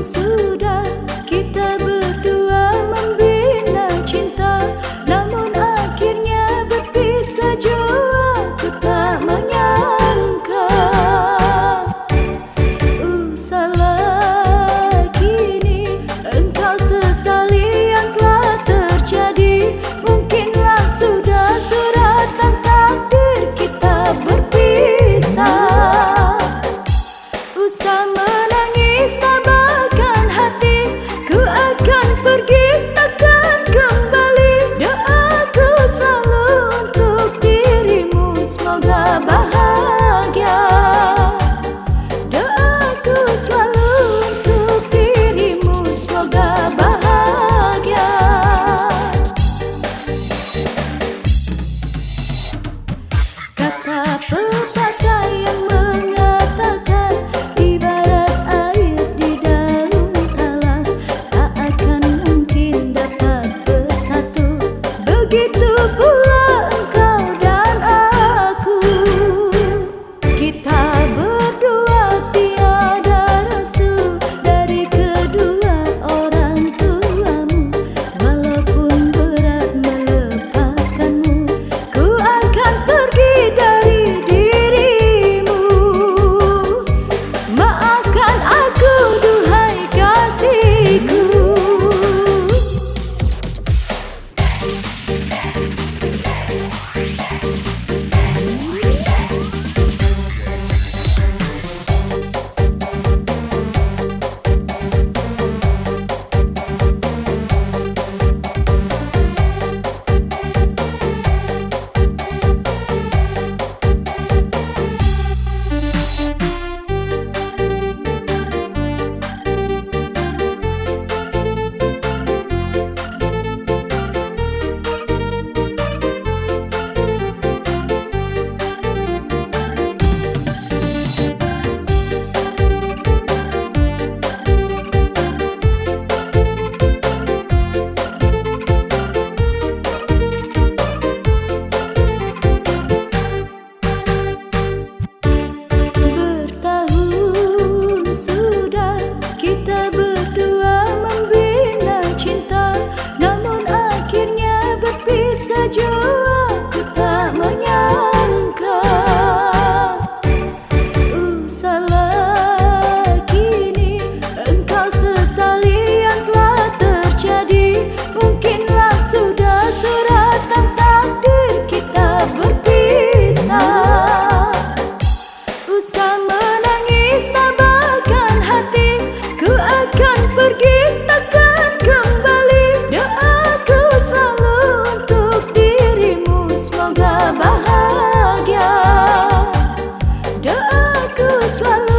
Sudah kita berdua membina cinta, namun akhirnya berpisah jua. Ku tak menyangka salah kini engkau sesali yang telah terjadi. Mungkinlah sudah suratan takdir kita berpisah. Usah menangis tabahkan hati, ku akan pergi takkan kembali. Doaku selalu untuk dirimu, semoga bahagia. Doaku selalu untuk dirimu, semoga bahagia. Kata pepatah yang mengatakan ibarat air di daun talas, tak akan mungkin dapat bersatu. Begitu pula engkau dan aku. Kita berdua tiada restu dari kedua orang tuamu. Walaupun berat melepaskanmu, ku akan pergi dari dirimu. Maafkan aku duhai kasihku. Sudah kita berdua membina cinta, namun akhirnya berpisah jua. Ku tak menyangka salah kini engkau sesali yang telah terjadi. Mungkinlah sudah suratan takdir kita berpisah. Usah menangis tabahkan hati, ku akan pergi takkan kembali. Doaku selalu untuk dirimu, semoga bahagia. Doaku selalu